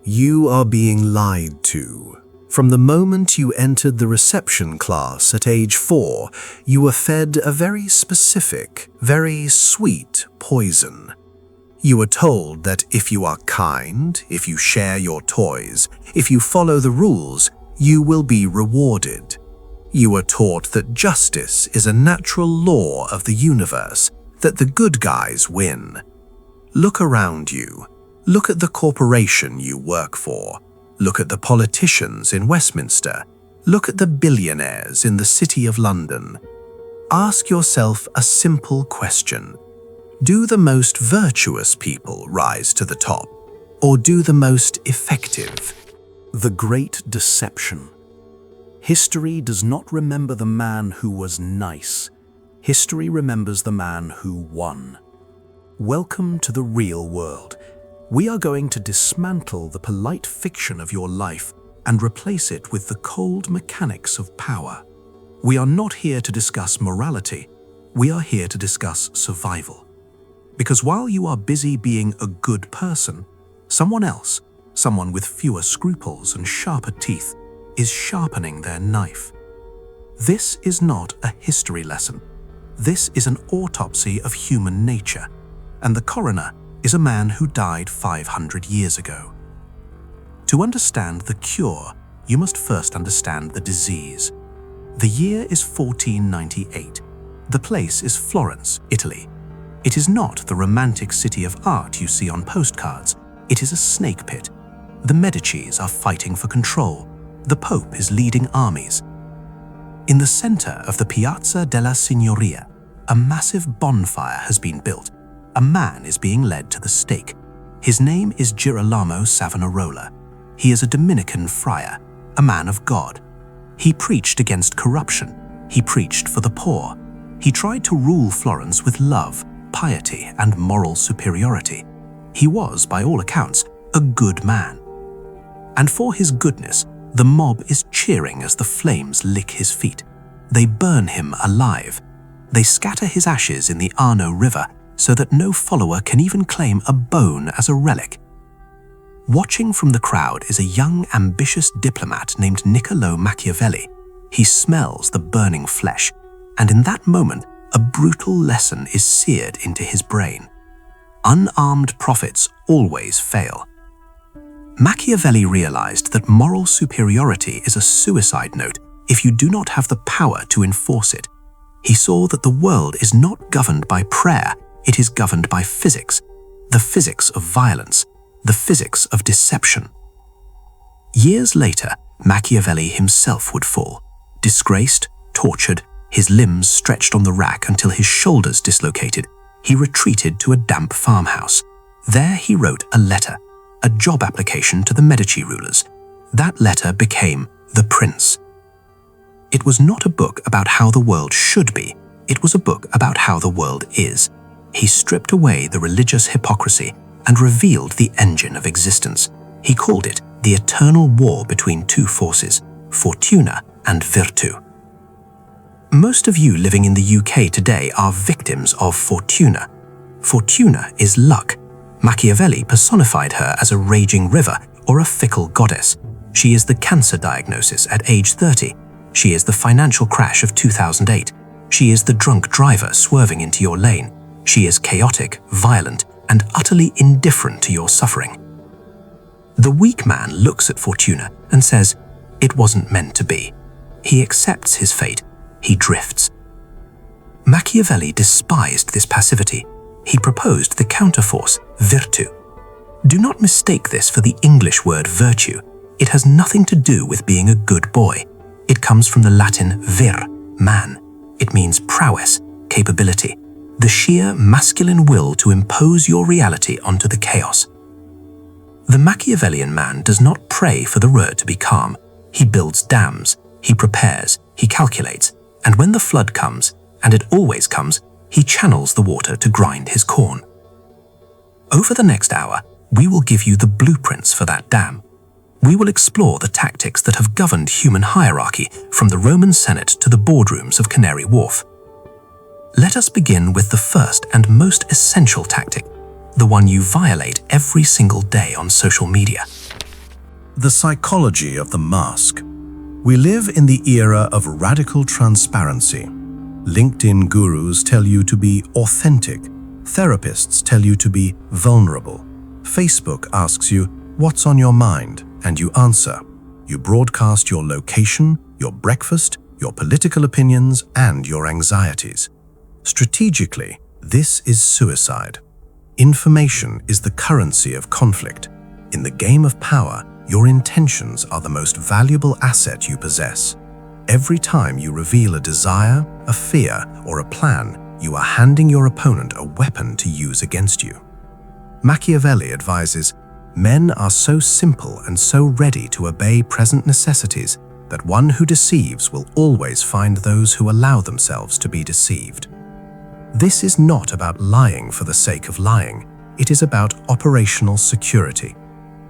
You are being lied to. From the moment you entered the reception class at age 4, you were fed a very specific, very sweet poison. You were told that if you are kind, if you share your toys, if you follow the rules, you will be rewarded. You were taught that justice is a natural law of the universe, that the good guys win. Look around you. Look at the corporation you work for. Look at the politicians in Westminster. Look at the billionaires in the City of London. Ask yourself a simple question. Do the most virtuous people rise to the top, or do the most effective? The Great Deception. History does not remember the man who was nice. History remembers the man who won. Welcome to the real world. We are going to dismantle the polite fiction of your life and replace it with the cold mechanics of power. We are not here to discuss morality. We are here to discuss survival. Because while you are busy being a good person, someone else, someone with fewer scruples and sharper teeth, is sharpening their knife. This is not a history lesson. This is an autopsy of human nature, and the coroner is a man who died 500 years ago. To understand the cure, you must first understand the disease. The year is 1498. The place is Florence, Italy. It is not the romantic city of art you see on postcards. It is a snake pit. The Medicis are fighting for control. The Pope is leading armies. In the center of the Piazza della Signoria, a massive bonfire has been built. A man is being led to the stake. His name is Girolamo Savonarola. He is a Dominican friar, a man of God. He preached against corruption. He preached for the poor. He tried to rule Florence with love, piety, and moral superiority. He was, by all accounts, a good man. And for his goodness, the mob is cheering as the flames lick his feet. They burn him alive. They scatter his ashes in the Arno River so that no follower can even claim a bone as a relic. Watching from the crowd is a young, ambitious diplomat named Niccolò Machiavelli. He smells the burning flesh, and in that moment, a brutal lesson is seared into his brain. Unarmed prophets always fail. Machiavelli realized that moral superiority is a suicide note if you do not have the power to enforce it. He saw that the world is not governed by prayer, it is governed by physics, the physics of violence, the physics of deception. Years later, Machiavelli himself would fall, disgraced, tortured, his limbs stretched on the rack until his shoulders dislocated. He retreated to a damp farmhouse. There he wrote a letter, a job application to the Medici rulers. That letter became The Prince. It was not a book about how the world should be, it was a book about how the world is. He stripped away the religious hypocrisy and revealed the engine of existence. He called it the eternal war between two forces, fortuna and virtù. Most of you living in the UK today are victims of fortuna. Fortuna is luck. Machiavelli personified her as a raging river or a fickle goddess. She is the cancer diagnosis at age 30. She is the financial crash of 2008. She is the drunk driver swerving into your lane. She is chaotic, violent, and utterly indifferent to your suffering. The weak man looks at Fortuna and says, "It wasn't meant to be." He accepts his fate. He drifts. Machiavelli despised this passivity. He proposed the counterforce, virtù. Do not mistake this for the English word virtue. It has nothing to do with being a good boy. It comes from the Latin vir, man. It means prowess, capability, the sheer masculine will to impose your reality onto the chaos. The Machiavellian man does not pray for the river to be calm. He builds dams, he prepares, he calculates, and when the flood comes, and it always comes, he channels the water to grind his corn. Over the next hour, we will give you the blueprints for that dam. We will explore the tactics that have governed human hierarchy from the Roman Senate to the boardrooms of Canary Wharf. Let us begin with the first and most essential tactic, the one you violate every single day on social media. The psychology of the mask. We live in the era of radical transparency. LinkedIn gurus tell you to be authentic. Therapists tell you to be vulnerable. Facebook asks you, "What's on your mind?" and you answer. You broadcast your location, your breakfast, your political opinions, and your anxieties. Strategically, this is suicide. Information is the currency of conflict. In the game of power, your intentions are the most valuable asset you possess. Every time you reveal a desire, a fear, or a plan, you are handing your opponent a weapon to use against you. Machiavelli advises, "Men are so simple and so ready to obey present necessities that one who deceives will always find those who allow themselves to be deceived." This is not about lying for the sake of lying. It is about operational security.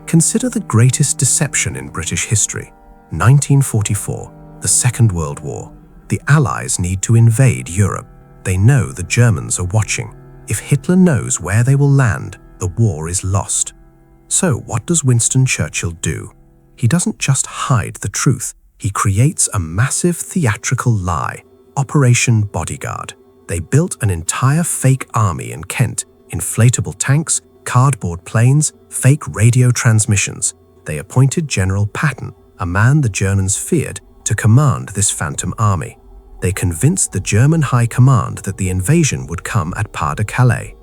Consider the greatest deception in British history. 1944, the Second World War. The Allies need to invade Europe. They know the Germans are watching. If Hitler knows where they will land, the war is lost. So what does Winston Churchill do? He doesn't just hide the truth. He creates a massive theatrical lie, Operation Bodyguard. They built an entire fake army in Kent, inflatable tanks, cardboard planes, fake radio transmissions. They appointed General Patton, a man the Germans feared, to command this phantom army. They convinced the German High Command that the invasion would come at Pas de Calais.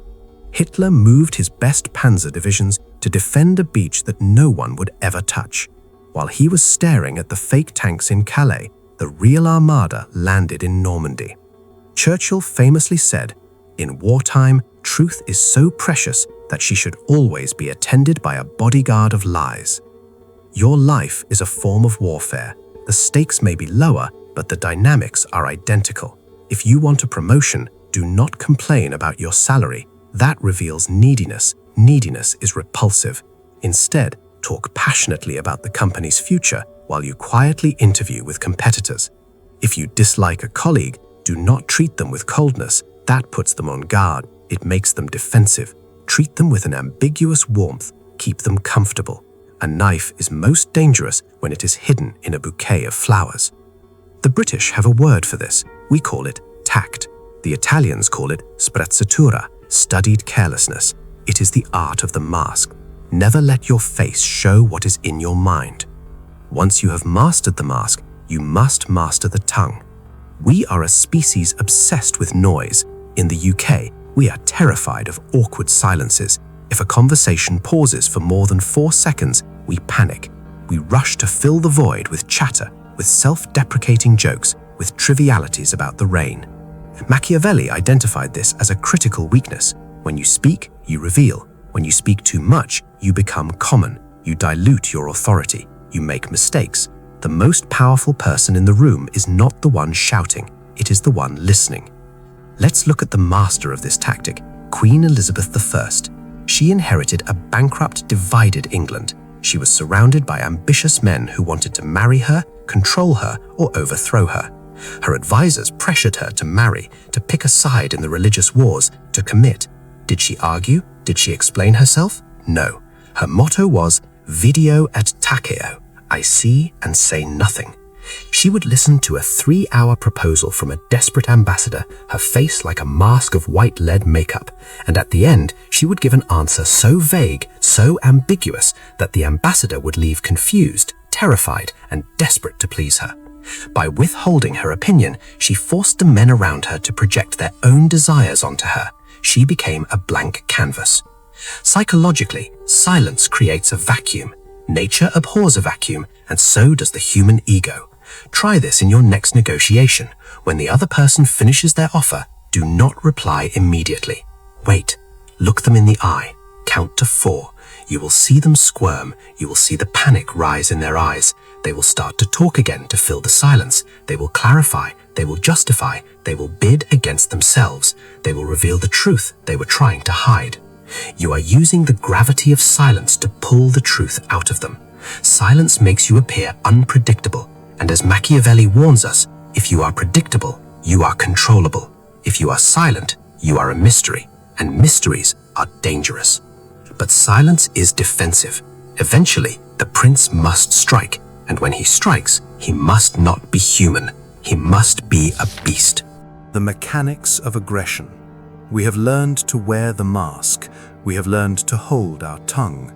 Hitler moved his best panzer divisions to defend a beach that no one would ever touch. While he was staring at the fake tanks in Calais, the real armada landed in Normandy. Churchill famously said, "In wartime, truth is so precious that she should always be attended by a bodyguard of lies." Your life is a form of warfare. The stakes may be lower, but the dynamics are identical. If you want a promotion, do not complain about your salary. That reveals neediness. Neediness is repulsive. Instead, talk passionately about the company's future while you quietly interview with competitors. If you dislike a colleague, do not treat them with coldness. That puts them on guard. It makes them defensive. Treat them with an ambiguous warmth. Keep them comfortable. A knife is most dangerous when it is hidden in a bouquet of flowers. The British have a word for this. We call it tact. The Italians call it sprezzatura, studied carelessness. It is the art of the mask. Never let your face show what is in your mind. Once you have mastered the mask, you must master the tongue. We are a species obsessed with noise. In the UK, we are terrified of awkward silences. If a conversation pauses for more than 4 seconds, we panic. We rush to fill the void with chatter, with self-deprecating jokes, with trivialities about the rain. Machiavelli identified this as a critical weakness. When you speak, you reveal. When you speak too much, you become common. You dilute your authority. You make mistakes. The most powerful person in the room is not the one shouting. It is the one listening. Let's look at the master of this tactic, Queen Elizabeth I. She inherited a bankrupt, divided England. She was surrounded by ambitious men who wanted to marry her, control her, or overthrow her. Her advisors pressured her to marry, to pick a side in the religious wars, to commit. Did she argue? Did she explain herself? No. Her motto was video et taceo, I see and say nothing. She would listen to a 3-hour proposal from a desperate ambassador, her face like a mask of white lead makeup, and at the end she would give an answer so vague, so ambiguous, that the ambassador would leave confused, terrified, and desperate to please her. By withholding her opinion, she forced the men around her to project their own desires onto her. She became a blank canvas. Psychologically, silence creates a vacuum. Nature abhors a vacuum, and so does the human ego. Try this in your next negotiation. When the other person finishes their offer, do not reply immediately. Wait. Look them in the eye. Count to 4. You will see them squirm. You will see the panic rise in their eyes. They will start to talk again to fill the silence. They will clarify. They will justify. They will bid against themselves. They will reveal the truth they were trying to hide. You are using the gravity of silence to pull the truth out of them. Silence makes you appear unpredictable. And as Machiavelli warns us, if you are predictable, you are controllable. If you are silent, you are a mystery. And mysteries are dangerous. But silence is defensive. Eventually, The prince must strike, and when he strikes, he must not be human. He must be a beast. The mechanics of aggression. We have learned to wear the mask. We have learned to hold our tongue.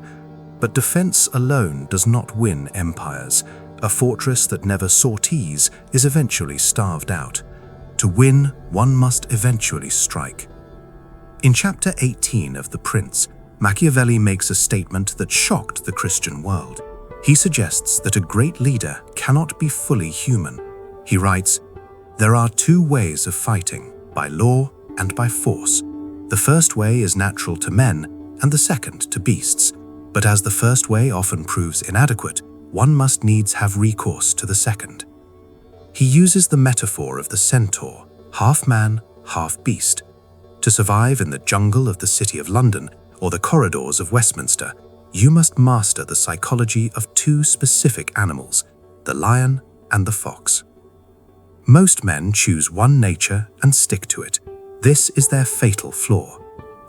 But defense alone does not win empires. A fortress that never sorties is eventually starved out. To win, one must eventually strike. In chapter 18 of The Prince, Machiavelli makes a statement that shocked the Christian world. He suggests that a great leader cannot be fully human. He writes, "There are two ways of fighting, by law and by force. The first way is natural to men, and the second to beasts. But as the first way often proves inadequate, one must needs have recourse to the second." He uses the metaphor of the centaur, half man, half beast. To survive in the jungle of the City of London or the corridors of Westminster, you must master the psychology of two specific animals, the lion and the fox. Most men choose one nature and stick to it. This is their fatal flaw.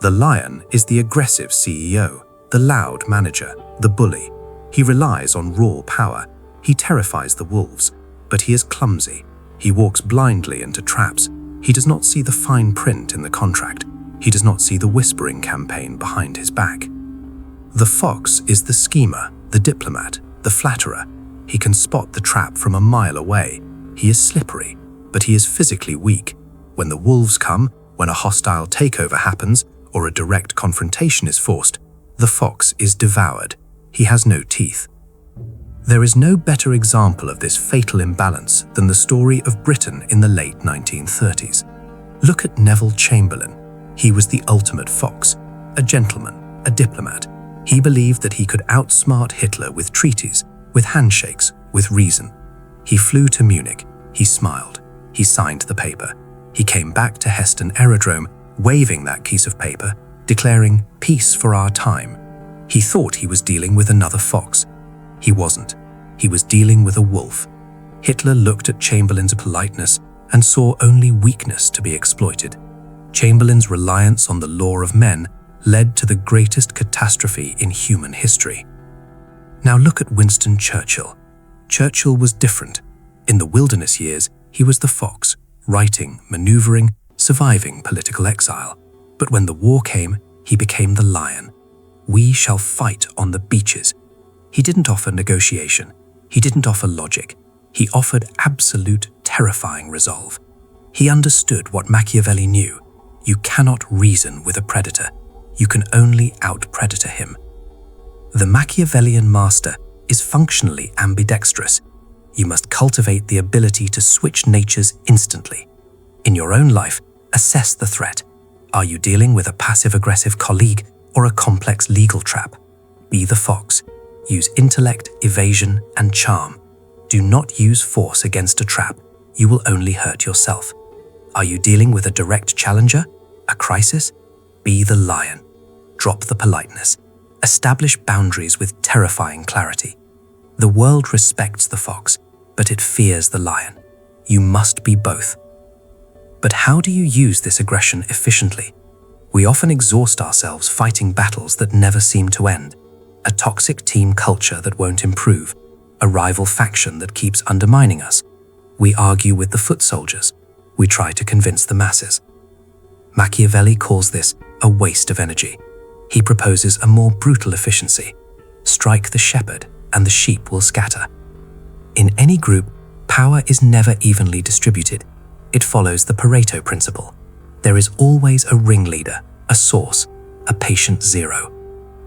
The lion is the aggressive CEO, the loud manager, the bully. He relies on raw power. He terrifies the wolves, but he is clumsy. He walks blindly into traps. He does not see the fine print in the contract. He does not see the whispering campaign behind his back. The fox is the schemer, the diplomat, the flatterer. He can spot the trap from a mile away. He is slippery, but he is physically weak. When the wolves come, when a hostile takeover happens, or a direct confrontation is forced, the fox is devoured. He has no teeth. There is no better example of this fatal imbalance than the story of Britain in the late 1930s. Look at Neville Chamberlain. He was the ultimate fox, a gentleman, a diplomat. He believed that he could outsmart Hitler with treaties, with handshakes, with reason. He flew to Munich. He smiled. He signed the paper. He came back to Heston Aerodrome, waving that piece of paper, declaring peace for our time. He thought he was dealing with another fox. He wasn't. He was dealing with a wolf. Hitler looked at Chamberlain's politeness and saw only weakness to be exploited. Chamberlain's reliance on the law of men led to the greatest catastrophe in human history. Now look at Winston Churchill. Churchill was different. In the wilderness years, he was the fox, writing, maneuvering, surviving political exile. But when the war came, he became the lion. We shall fight on the beaches. He didn't offer negotiation. He didn't offer logic. He offered absolute, terrifying resolve. He understood what Machiavelli knew. You cannot reason with a predator. You can only out-predator him. The Machiavellian master is functionally ambidextrous. You must cultivate the ability to switch natures instantly. In your own life, assess the threat. Are you dealing with a passive-aggressive colleague or a complex legal trap? Be the fox. Use intellect, evasion, and charm. Do not use force against a trap. You will only hurt yourself. Are you dealing with a direct challenger? A crisis? Be the lion. Drop the politeness. Establish boundaries with terrifying clarity. The world respects the fox, but it fears the lion. You must be both. But how do you use this aggression efficiently? We often exhaust ourselves fighting battles that never seem to end. A toxic team culture that won't improve. A rival faction that keeps undermining us. We argue with the foot soldiers. We try to convince the masses. Machiavelli calls this a waste of energy. He proposes a more brutal efficiency. Strike the shepherd and the sheep will scatter. In any group, power is never evenly distributed. It follows the Pareto principle. There is always a ringleader, a source, a patient zero.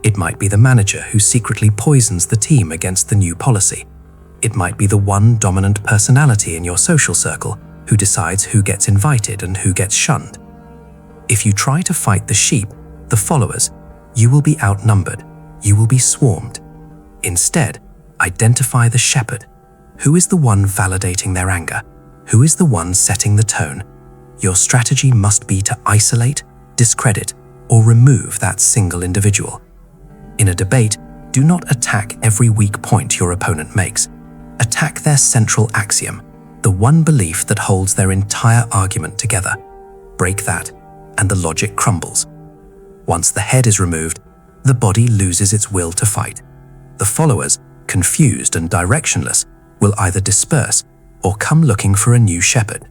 It might be the manager who secretly poisons the team against the new policy. It might be the one dominant personality in your social circle who decides who gets invited and who gets shunned. If you try to fight the sheep, the followers, you will be outnumbered. You will be swarmed. Instead, identify the shepherd. Who is the one validating their anger? Who is the one setting the tone? Your strategy must be to isolate, discredit, or remove that single individual. In a debate, do not attack every weak point your opponent makes. Attack their central axiom, the one belief that holds their entire argument together. Break that, and the logic crumbles. Once the head is removed, the body loses its will to fight. The followers confused and directionless, will either disperse or come looking for a new shepherd.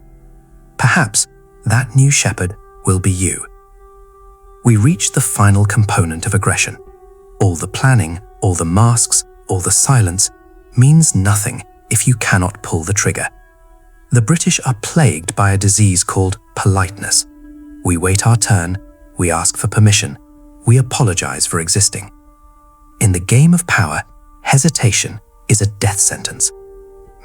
Perhaps that new shepherd will be you. We reach the final component of aggression. All the planning, all the masks, all the silence means nothing if you cannot pull the trigger. The British are plagued by a disease called politeness. We wait our turn, we ask for permission, we apologize for existing. In the game of power, hesitation is a death sentence.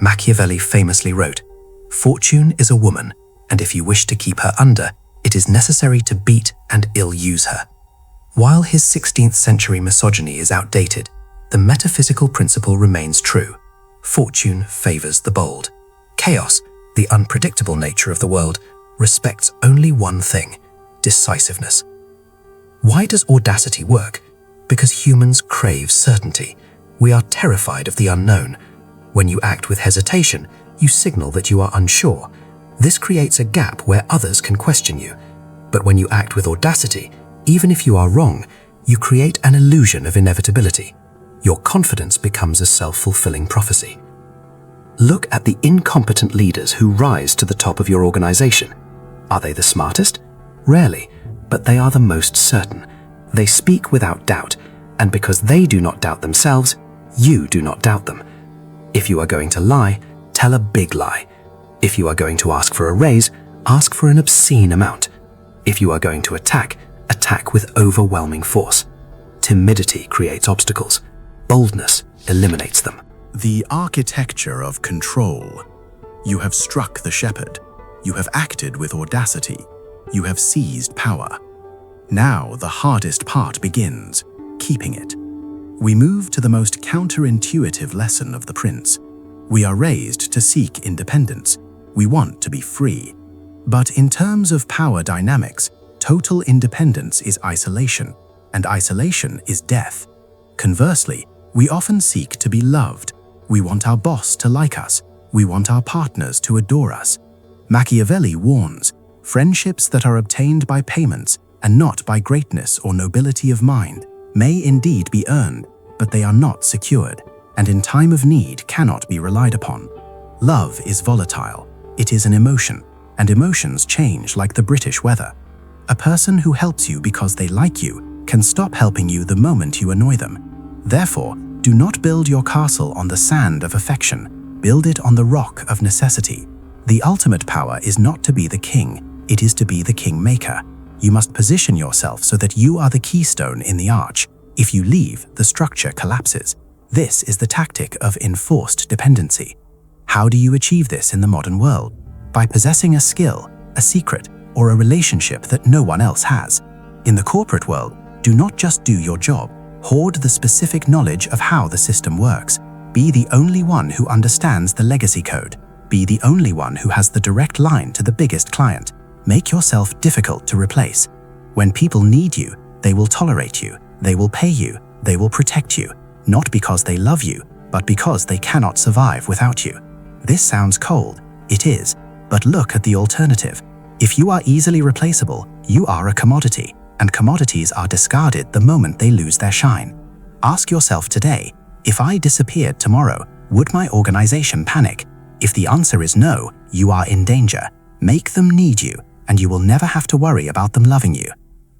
Machiavelli famously wrote, "Fortune is a woman, and if you wish to keep her under, it is necessary to beat and ill-use her." While his 16th century misogyny is outdated, the metaphysical principle remains true. Fortune favors the bold. Chaos, the unpredictable nature of the world, respects only one thing: decisiveness. Why does audacity work? Because humans crave certainty. We are terrified of the unknown. When you act with hesitation, you signal that you are unsure. This creates a gap where others can question you. But when you act with audacity, even if you are wrong, you create an illusion of inevitability. Your confidence becomes a self-fulfilling prophecy. Look at the incompetent leaders who rise to the top of your organization. Are they the smartest? Rarely, but they are the most certain. They speak without doubt, and because they do not doubt themselves, you do not doubt them. If you are going to lie, tell a big lie. If you are going to ask for a raise, ask for an obscene amount. If you are going to attack, attack with overwhelming force. Timidity creates obstacles. Boldness eliminates them. The architecture of control. You have struck the shepherd. You have acted with audacity. You have seized power. Now the hardest part begins, keeping it. We move to the most counterintuitive lesson of The Prince. We are raised to seek independence. We want to be free. But in terms of power dynamics, total independence is isolation, and isolation is death. Conversely, we often seek to be loved. We want our boss to like us. We want our partners to adore us. Machiavelli warns, friendships that are obtained by payments and not by greatness or nobility of mind may indeed be earned, but they are not secured, and in time of need cannot be relied upon. Love is volatile. It is an emotion, and emotions change like the British weather. A person who helps you because they like you can stop helping you the moment you annoy them. Therefore, do not build your castle on the sand of affection. Build it on the rock of necessity. The ultimate power is not to be the king, it is to be the kingmaker. You must position yourself so that you are the keystone in the arch. If you leave, the structure collapses. This is the tactic of enforced dependency. How do you achieve this in the modern world? By possessing a skill, a secret, or a relationship that no one else has. In the corporate world, do not just do your job. Hoard the specific knowledge of how the system works. Be the only one who understands the legacy code. Be the only one who has the direct line to the biggest client. Make yourself difficult to replace. When people need you, they will tolerate you, they will pay you, they will protect you, not because they love you, but because they cannot survive without you. This sounds cold. It is. But look at the alternative. If you are easily replaceable, you are a commodity, and commodities are discarded the moment they lose their shine. Ask yourself today, if I disappeared tomorrow, would my organization panic? If the answer is no, you are in danger. Make them need you, and you will never have to worry about them loving you.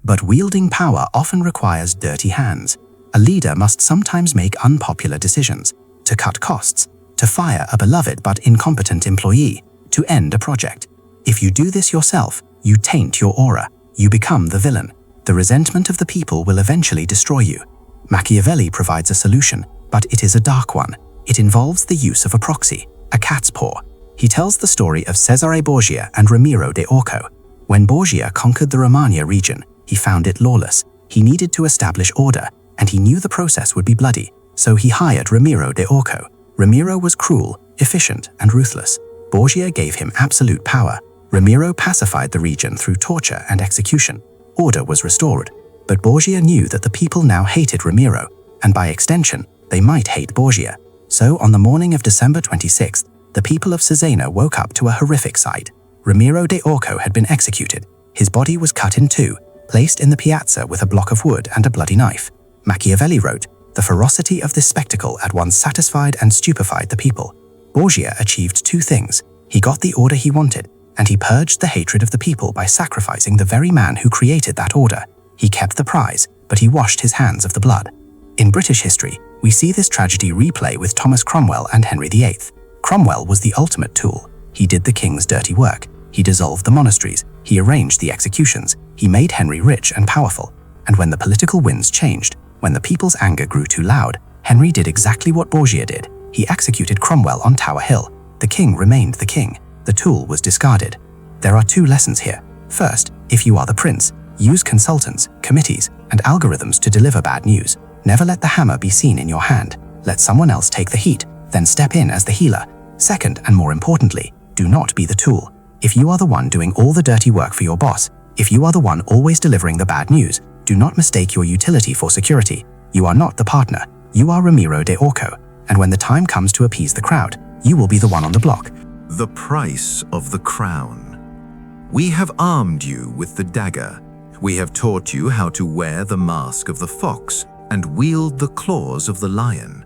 But wielding power often requires dirty hands. A leader must sometimes make unpopular decisions, to cut costs, to fire a beloved but incompetent employee, to end a project. If you do this yourself, you taint your aura. You become the villain. The resentment of the people will eventually destroy you. Machiavelli provides a solution, but it is a dark one. It involves the use of a proxy, a cat's paw. He tells the story of Cesare Borgia and Ramiro de Orco. When Borgia conquered the Romagna region, he found it lawless. He needed to establish order, and he knew the process would be bloody, so he hired Ramiro de Orco. Ramiro was cruel, efficient, and ruthless. Borgia gave him absolute power. Ramiro pacified the region through torture and execution. Order was restored, but Borgia knew that the people now hated Ramiro, and by extension, they might hate Borgia. So on the morning of December 26th, the people of Cesena woke up to a horrific sight. Ramiro de Orco had been executed. His body was cut in two, placed in the piazza with a block of wood and a bloody knife. Machiavelli wrote, The ferocity of this spectacle at once satisfied and stupefied the people. Borgia achieved two things. He got the order he wanted, and he purged the hatred of the people by sacrificing the very man who created that order. He kept the prize, but he washed his hands of the blood. In British history, we see this tragedy replay with Thomas Cromwell and Henry VIII. Cromwell was the ultimate tool. He did the king's dirty work. He dissolved the monasteries. He arranged the executions. He made Henry rich and powerful. And when the political winds changed, when the people's anger grew too loud, Henry did exactly what Borgia did. He executed Cromwell on Tower Hill. The king remained the king. The tool was discarded. There are two lessons here. First, if you are the prince, use consultants, committees, and algorithms to deliver bad news. Never let the hammer be seen in your hand. Let someone else take the heat, then step in as the healer. Second, and more importantly, do not be the tool. If you are the one doing all the dirty work for your boss, if you are the one always delivering the bad news, do not mistake your utility for security. You are not the partner. You are Ramiro de Orco. And when the time comes to appease the crowd, you will be the one on the block. The price of the crown. We have armed you with the dagger. We have taught you how to wear the mask of the fox and wield the claws of the lion.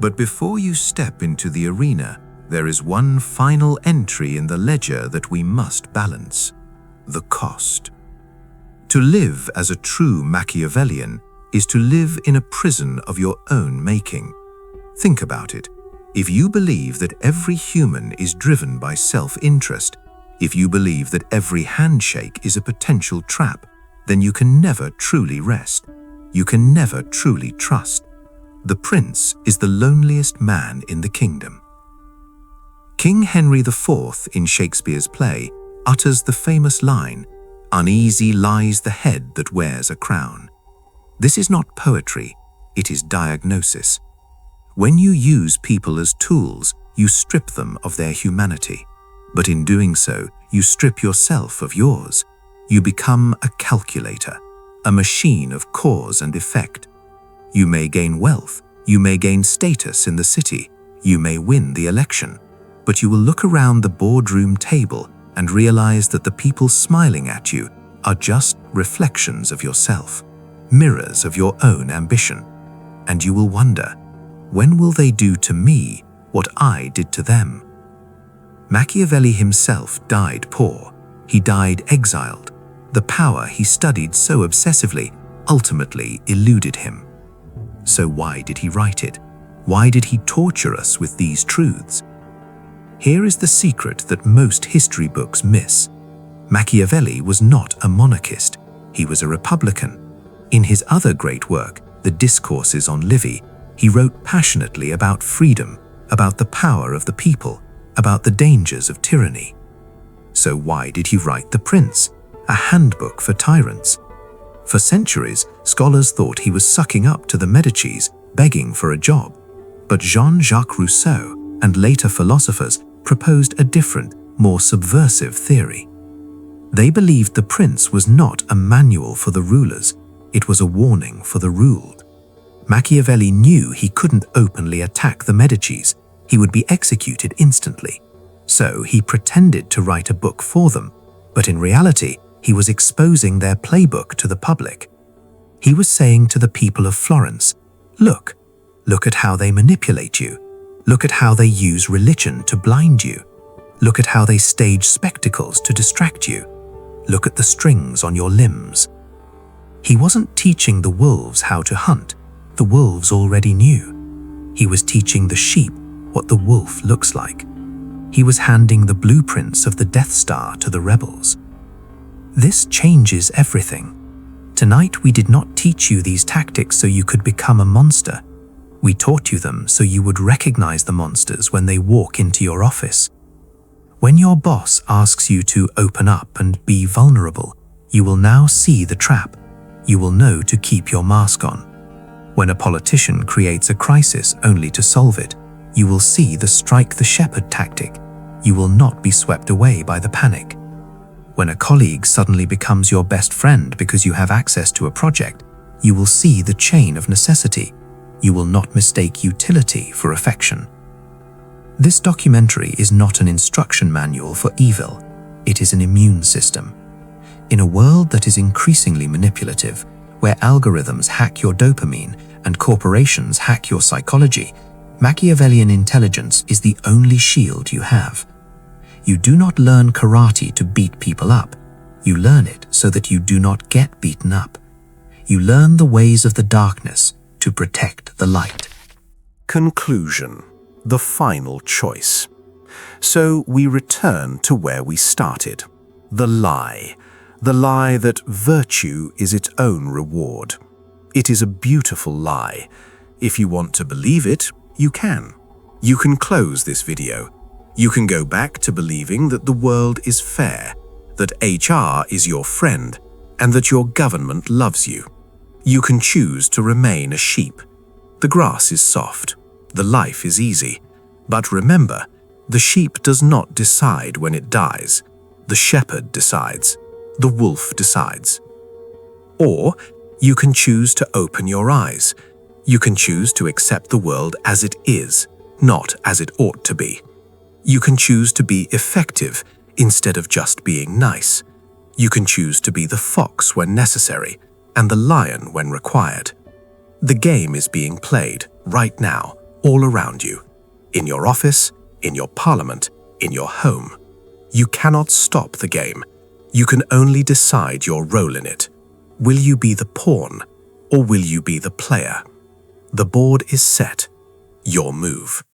But before you step into the arena, there is one final entry in the ledger that we must balance: the cost. To live as a true Machiavellian is to live in a prison of your own making. Think about it. If you believe that every human is driven by self-interest, if you believe that every handshake is a potential trap, then you can never truly rest. You can never truly trust. The prince is the loneliest man in the kingdom. King Henry IV in Shakespeare's play utters the famous line, "Uneasy lies the head that wears a crown." This is not poetry, it is diagnosis. When you use people as tools, you strip them of their humanity. But in doing so, you strip yourself of yours. You become a calculator, a machine of cause and effect. You may gain wealth, you may gain status in the city, you may win the election, but you will look around the boardroom table and realize that the people smiling at you are just reflections of yourself, mirrors of your own ambition. And you will wonder, when will they do to me what I did to them? Machiavelli himself died poor. He died exiled. The power he studied so obsessively ultimately eluded him. So why did he write it? Why did he torture us with these truths? Here is the secret that most history books miss. Machiavelli was not a monarchist. He was a republican. In his other great work, The Discourses on Livy, he wrote passionately about freedom, about the power of the people, about the dangers of tyranny. So why did he write The Prince, a handbook for tyrants? For centuries, scholars thought he was sucking up to the Medicis, begging for a job. But Jean-Jacques Rousseau and later philosophers proposed a different, more subversive theory. They believed The Prince was not a manual for the rulers, it was a warning for the ruled. Machiavelli knew he couldn't openly attack the Medicis, he would be executed instantly. So he pretended to write a book for them, but in reality, he was exposing their playbook to the public. He was saying to the people of Florence, look at how they manipulate you. Look at how they use religion to blind you. Look at how they stage spectacles to distract you. Look at the strings on your limbs. He wasn't teaching the wolves how to hunt. The wolves already knew. He was teaching the sheep what the wolf looks like. He was handing the blueprints of the Death Star to the rebels. This changes everything. Tonight we did not teach you these tactics so you could become a monster. We taught you them so you would recognize the monsters when they walk into your office. When your boss asks you to open up and be vulnerable, you will now see the trap. You will know to keep your mask on. When a politician creates a crisis only to solve it, you will see the strike the shepherd tactic. You will not be swept away by the panic. When a colleague suddenly becomes your best friend because you have access to a project, you will see the chain of necessity. You will not mistake utility for affection. This documentary is not an instruction manual for evil. It is an immune system. In a world that is increasingly manipulative, where algorithms hack your dopamine and corporations hack your psychology, Machiavellian intelligence is the only shield you have. You do not learn karate to beat people up. You learn it so that you do not get beaten up. You learn the ways of the darkness to protect the light. Conclusion, the final choice. So we return to where we started. The lie that virtue is its own reward. It is a beautiful lie. If you want to believe it, you can. You can close this video. You can go back to believing that the world is fair, that HR is your friend, and that your government loves you. You can choose to remain a sheep. The grass is soft. The life is easy. But remember, the sheep does not decide when it dies. The shepherd decides. The wolf decides. Or you can choose to open your eyes. You can choose to accept the world as it is, not as it ought to be. You can choose to be effective instead of just being nice. You can choose to be the fox when necessary and the lion when required. The game is being played right now, all around you, in your office, in your parliament, in your home. You cannot stop the game. You can only decide your role in it. Will you be the pawn, or will you be the player? The board is set. Your move.